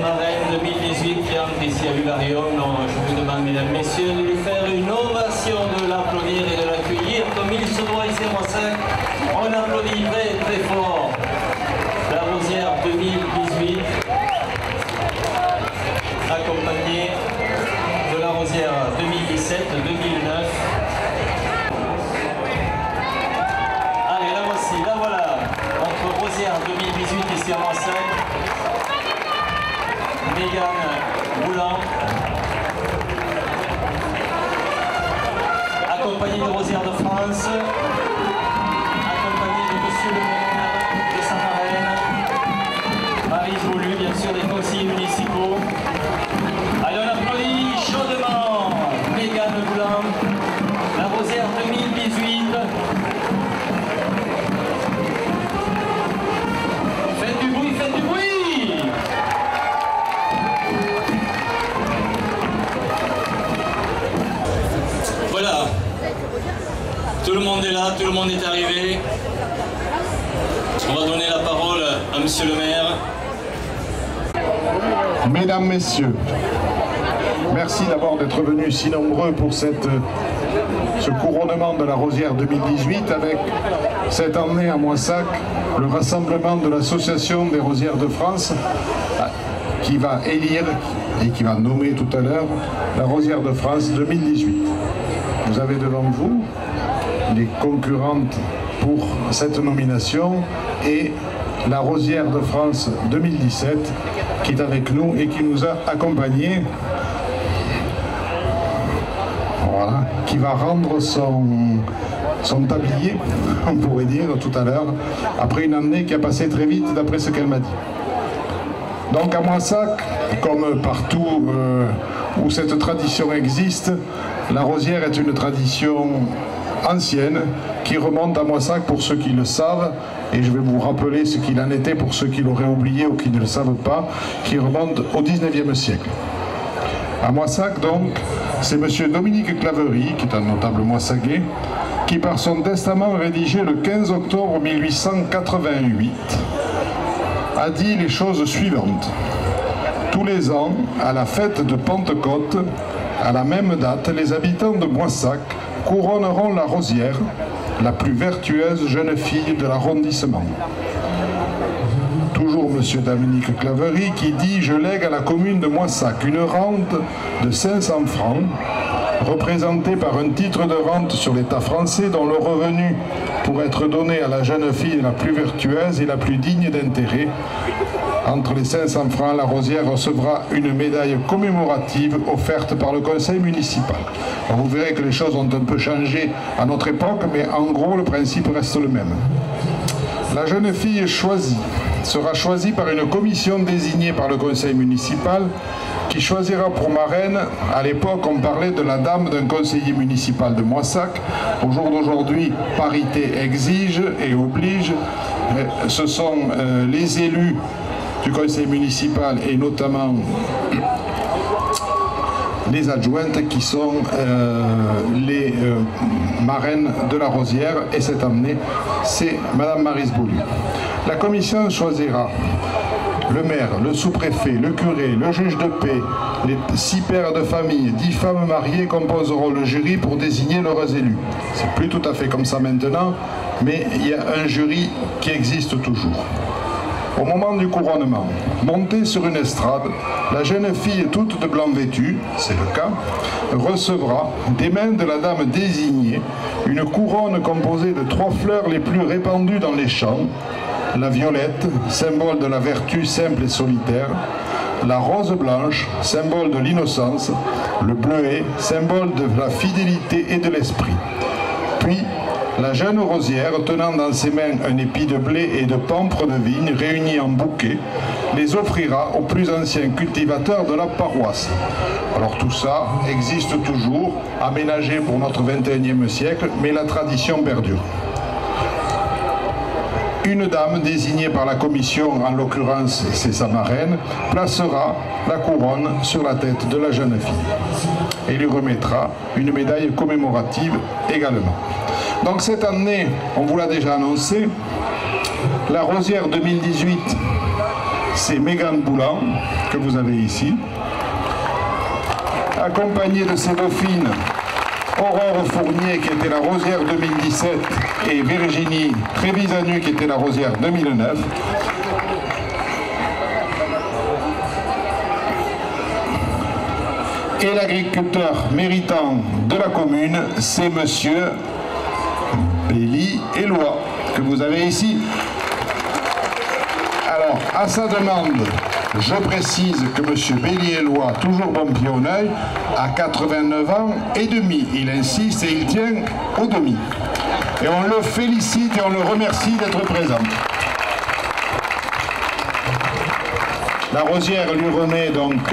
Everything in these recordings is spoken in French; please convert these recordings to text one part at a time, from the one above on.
Marraine 2018 qui entre ici à Vivarium. Je vous demande, mesdames, messieurs, de lui faire une ovation, de l'applaudir et de l'accueillir comme il se doit ici à Moissac. On applaudit très très fort la Rosière 2018, accompagnée de la Rosière 2017-2009. Allez, la voici, la voilà, notre Rosière 2018 ici à Moissac. Mégane Boulan, accompagnée de Rosière de France, accompagnée de Monsieur le maire de Saint-Marraine, Marie Joulu, bien sûr, des conseillers municipaux. Allez, on applaudit chaudement Mégane Boulan, la Rosière 2018. Faites du bruit, faites du bruit! Voilà, tout le monde est là, tout le monde est arrivé. On va donner la parole à Monsieur le maire. Mesdames, Messieurs, merci d'abord d'être venus si nombreux pour ce couronnement de la Rosière 2018 avec cette année à Moissac, le rassemblement de l'Association des Rosières de France qui va élire et qui va nommer tout à l'heure la Rosière de France 2018. Vous avez devant vous les concurrentes pour cette nomination et la Rosière de France 2017 qui est avec nous et qui nous a accompagnés. Voilà, qui va rendre son tablier, on pourrait dire tout à l'heure, après une année qui a passé très vite d'après ce qu'elle m'a dit. Donc à Moissac, comme partout où cette tradition existe, la Rosière est une tradition ancienne qui remonte à Moissac pour ceux qui le savent, et je vais vous rappeler ce qu'il en était pour ceux qui l'auraient oublié ou qui ne le savent pas, qui remonte au 19e siècle. À Moissac donc, c'est M. Dominique Claverie, qui est un notable moissagais, qui par son testament rédigé le 15 octobre 1888 a dit les choses suivantes. Tous les ans, à la fête de Pentecôte, à la même date, les habitants de Moissac couronneront la Rosière, la plus vertueuse jeune fille de l'arrondissement. Toujours M. Dominique Claverie qui dit « Je lègue à la commune de Moissac une rente de 500 francs, représentée par un titre de rente sur l'État français dont le revenu pour être donné à la jeune fille la plus vertueuse et la plus digne d'intérêt. Entre les 500 francs, la Rosière recevra une médaille commémorative offerte par le conseil municipal. » Alors vous verrez que les choses ont un peu changé à notre époque, mais en gros le principe reste le même. La jeune fille choisie sera choisie par une commission désignée par le conseil municipal qui choisira pour marraine, à l'époque on parlait de la dame d'un conseiller municipal de Moissac. Au jour d'aujourd'hui, parité exige et oblige. Ce sont les élus du conseil municipal et notamment les adjointes qui sont les marraines de la Rosière, et cette année c'est Madame Maryse Boulu. La commission choisira le maire, le sous-préfet, le curé, le juge de paix, les 6 pères de famille, 10 femmes mariées composeront le jury pour désigner leurs élus. C'est plus tout à fait comme ça maintenant, mais il y a un jury qui existe toujours. Au moment du couronnement, montée sur une estrade, la jeune fille toute de blanc vêtue, c'est le cas, recevra des mains de la dame désignée une couronne composée de 3 fleurs les plus répandues dans les champs: la violette, symbole de la vertu simple et solitaire; la rose blanche, symbole de l'innocence; le bleuet, symbole de la fidélité et de l'esprit. Puis, la jeune Rosière, tenant dans ses mains un épi de blé et de pampres de vigne réunis en bouquet, les offrira aux plus anciens cultivateurs de la paroisse. Alors tout ça existe toujours, aménagé pour notre 21e siècle, mais la tradition perdure. Une dame désignée par la commission, en l'occurrence c'est sa marraine, placera la couronne sur la tête de la jeune fille et lui remettra une médaille commémorative également. Donc cette année, on vous l'a déjà annoncé, la Rosière 2018, c'est Mégane Boulan, que vous avez ici, accompagnée de ses dauphines, Aurore Fournier qui était la Rosière 2017 et Virginie Trévisanu qui était la Rosière 2009. Et l'agriculteur méritant de la commune, c'est monsieur Béli Éloi que vous avez ici. Alors, à sa demande, je précise que M. Bélier-Éloi, toujours bon pied au œil, a 89 ans et demi. Il insiste et il tient au demi. Et on le félicite et on le remercie d'être présent. La Rosière lui remet donc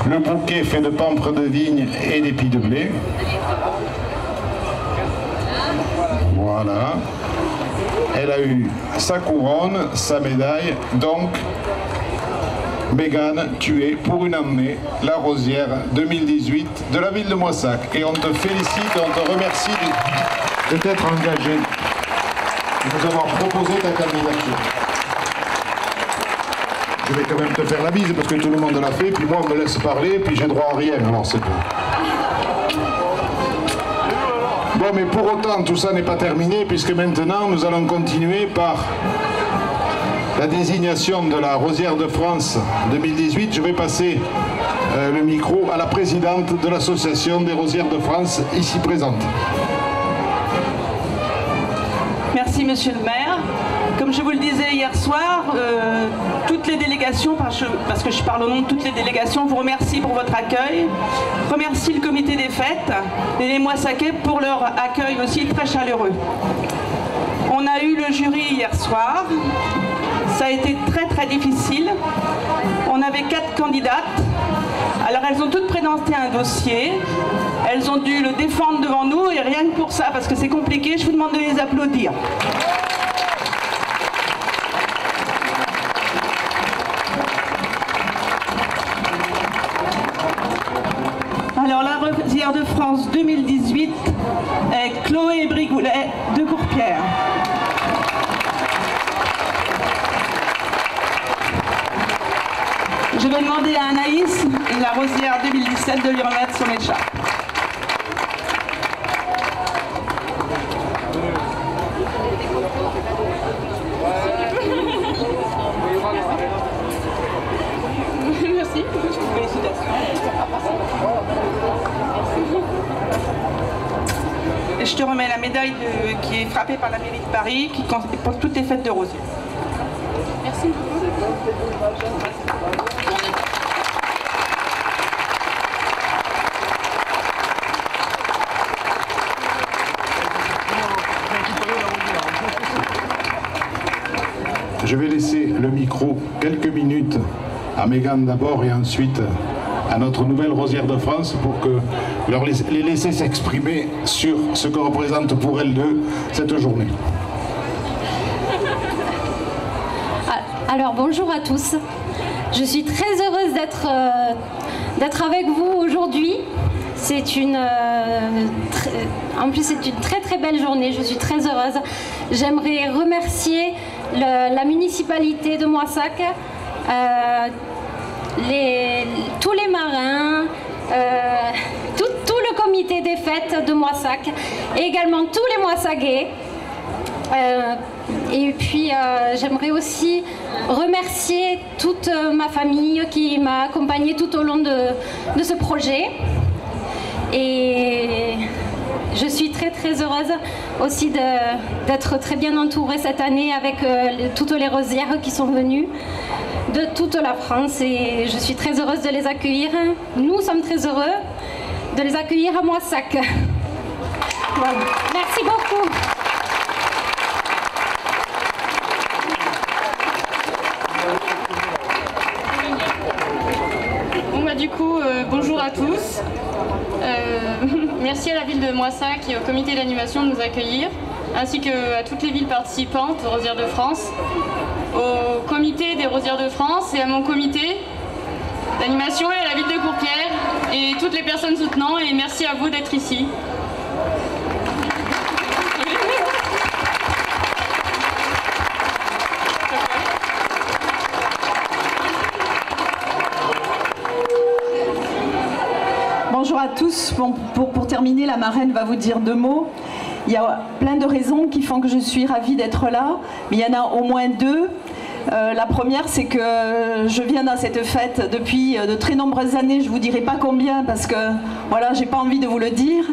le bouquet fait de pampres de vigne et d'épis de blé. Voilà. Elle a eu sa couronne, sa médaille, donc Mégane, tu es pour une année la Rosière 2018 de la ville de Moissac. Et on te félicite et on te remercie de t'être engagé, de nous avoir proposé ta candidature. Je vais quand même te faire la bise parce que tout le monde l'a fait, puis moi on me laisse parler, puis j'ai droit à rien, alors c'est tout. Bon, mais pour autant, tout ça n'est pas terminé, puisque maintenant nous allons continuer par la désignation de la Rosière de France 2018. Je vais passer le micro à la présidente de l'association des Rosières de France, ici présente. Merci Monsieur le maire. Comme je vous le disais hier soir, toutes les délégations, parce que je parle au nom de toutes les délégations, vous remercie pour votre accueil, remercie le comité des fêtes et les Moissacais pour leur accueil aussi très chaleureux. On a eu le jury hier soir, ça a été très difficile. On avait 4 candidates, alors elles ont toutes présenté un dossier, elles ont dû le défendre devant nous et rien que pour ça, parce que c'est compliqué, je vous demande de les applaudir. Alors la Rosière de France 2018 est Chloé Brigoulet de Courpierre. Je vais demander à Anaïs, la Rosière 2017, de lui remettre son écharpe. Merci. Félicitations. Et je te remets la médaille qui est frappée par la mairie de Paris, qui pour toutes les fêtes de Rosière. Merci beaucoup. Je vais laisser le micro quelques minutes à Mégane d'abord et ensuite à notre nouvelle Rosière de France pour que les laisser s'exprimer sur ce que représente pour elles deux cette journée. Alors bonjour à tous, je suis très heureuse d'être avec vous aujourd'hui. C'est une très belle journée, je suis très heureuse. J'aimerais remercier la municipalité de Moissac, tous les marins, tout le comité des fêtes de Moissac et également tous les Moissagais. Et puis j'aimerais aussi remercier toute ma famille qui m'a accompagnée tout au long de ce projet. Et je suis très heureuse aussi d'être très bien entourée cette année avec toutes les rosières qui sont venues de toute la France et je suis très heureuse de les accueillir. Nous sommes très heureux de les accueillir à Moissac. Voilà. Merci beaucoup. Bonjour à tous. Merci à la ville de Moissac et au comité d'animation de nous accueillir, ainsi qu'à toutes les villes participantes aux Rosières de France, au comité des Rosières de France et à mon comité d'animation et à la ville de Courpierre et toutes les personnes soutenant, et merci à vous d'être ici. Bonjour à tous. Bon, pour terminer, la marraine va vous dire 2 mots. Il y a plein de raisons qui font que je suis ravie d'être là, mais il y en a au moins 2. La première, c'est que je viens dans cette fête depuis de très nombreuses années, je ne vous dirai pas combien parce que voilà, j'ai pas envie de vous le dire,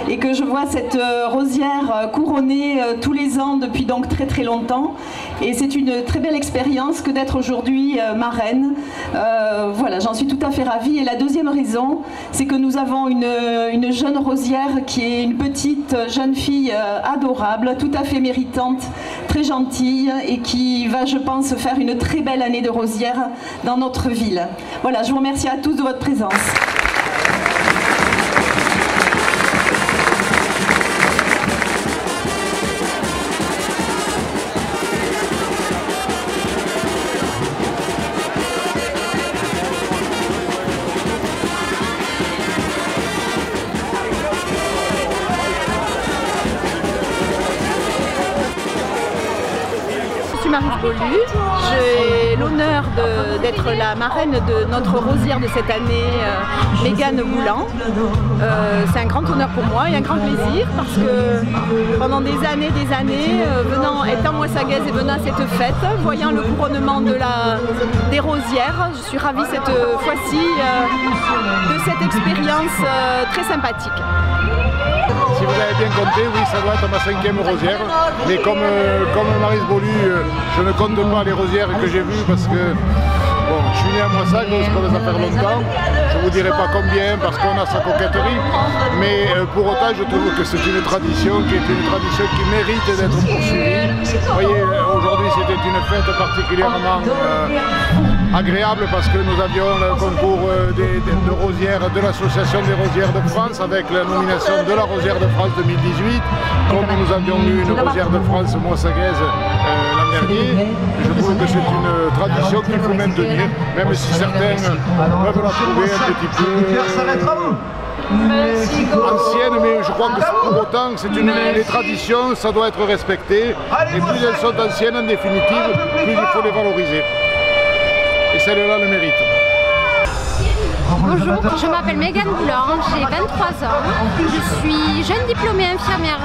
et que je vois cette rosière couronnée tous les ans depuis donc très très longtemps, et c'est une très belle expérience que d'être aujourd'hui marraine. Voilà, j'en suis tout à fait ravie. Et la deuxième raison, c'est que nous avons une jeune rosière qui est une petite jeune fille adorable, tout à fait méritante, très gentille, et qui va, je pense, faire une très belle année de rosière dans notre ville. Voilà, je vous remercie à tous de votre présence. Maryse Beaulieu. J'ai l'honneur d'être la marraine de notre rosière de cette année, Mégane Boulan. C'est un grand honneur pour moi et un grand plaisir parce que pendant des années, étant moissagaise et venant à cette fête, voyant le couronnement des rosières, je suis ravie cette fois-ci de cette expérience très sympathique. Si vous avez bien compté, oui, ça doit être ma 5e rosière. Mais comme Maryse Beaulieu, je ne compte pas les rosières que j'ai vues parce que bon, je suis né à Moissac, donc ça commence à faire longtemps. Je ne vous dirai pas combien parce qu'on a sa coquetterie. Mais pour autant, je trouve que c'est une tradition qui mérite d'être poursuivie. Vous voyez, aujourd'hui, c'était une fête particulièrement agréable parce que nous avions le concours de rosières de l'Association des Rosières de France avec la nomination de la Rosière de France 2018, comme nous avions eu une Rosière de France moissagaise l'an dernier. Je trouve que c'est une tradition qu'il faut maintenir, même si certains peuvent la trouver un petit peu ancienne, mais je crois que pour autant, les traditions, ça doit être respecté. Et plus elles sont anciennes, en définitive, plus il faut les valoriser. Et celle-là le mérite. Bonjour, je m'appelle Mégane Boulan, j'ai 23 ans. Je suis jeune diplômée infirmière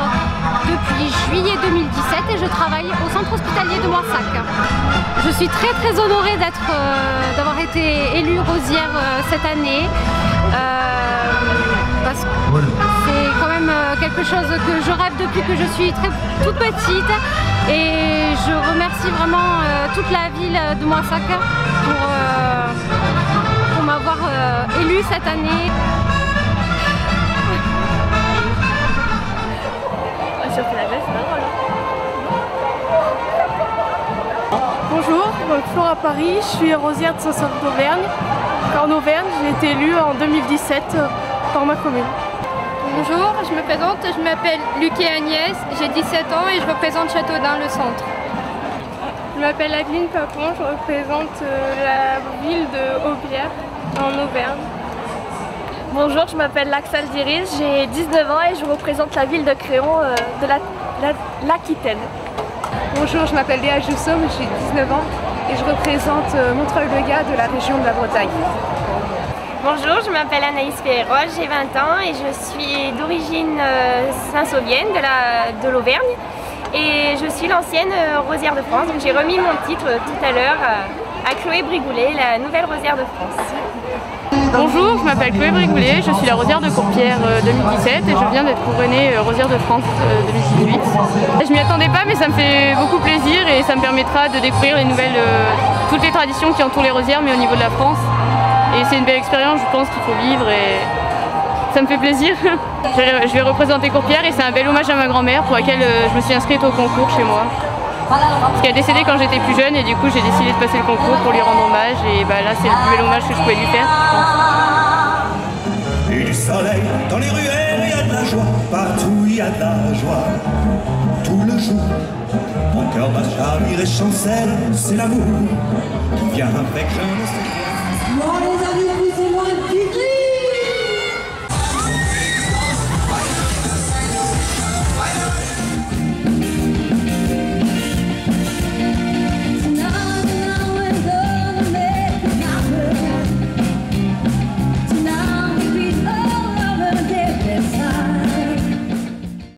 depuis juillet 2017 et je travaille au centre hospitalier de Moissac. Je suis très honorée d'avoir été élue rosière cette année. Parce que c'est quand même quelque chose que je rêve depuis que je suis toute petite, et je remercie vraiment toute la ville de Moissac pour m'avoir élue cette année. Bonjour, donc Flora Paris, je suis rosière de Saint-Sauveur d'Auvergne. En Auvergne, j'ai été élue en 2017 par ma commune. Bonjour, je me présente, je m'appelle Lucie Agnès, j'ai 17 ans et je représente Châteaudun, le centre. Je m'appelle Adeline Papon, je représente la ville de Aubière en Auvergne. Bonjour, je m'appelle Laxal Diris, j'ai 19 ans et je représente la ville de Créon de l'Aquitaine. Bonjour, je m'appelle Léa Joussom, j'ai 19 ans et je représente Montreuil-le-Gard de la région de la Bretagne. Bonjour, je m'appelle Anaïs Ferrol, j'ai 20 ans et je suis d'origine saint-sauvienne de l'Auvergne et je suis l'ancienne rosière de France. J'ai remis mon titre tout à l'heure à Chloé Brigoulet, la nouvelle rosière de France. Bonjour, je m'appelle Chloé Brigoulet, je suis la rosière de Courpierre 2017 et je viens d'être couronnée rosière de France 2018. Je m'y attendais pas, mais ça me fait beaucoup plaisir et ça me permettra de découvrir toutes les traditions qui entourent les rosières, mais au niveau de la France. Et c'est une belle expérience, je pense qu'il faut vivre et ça me fait plaisir. Je vais représenter Courpierre et c'est un bel hommage à ma grand-mère pour laquelle je me suis inscrite au concours chez moi. Parce qu'elle est décédée quand j'étais plus jeune et du coup j'ai décidé de passer le concours pour lui rendre hommage et là c'est le plus bel hommage que je pouvais lui faire, je pense. a de la joie tout le jour. Mon cœur bat chavire et chancelle, c'est l'amour qui vient avec je ne sais quoi.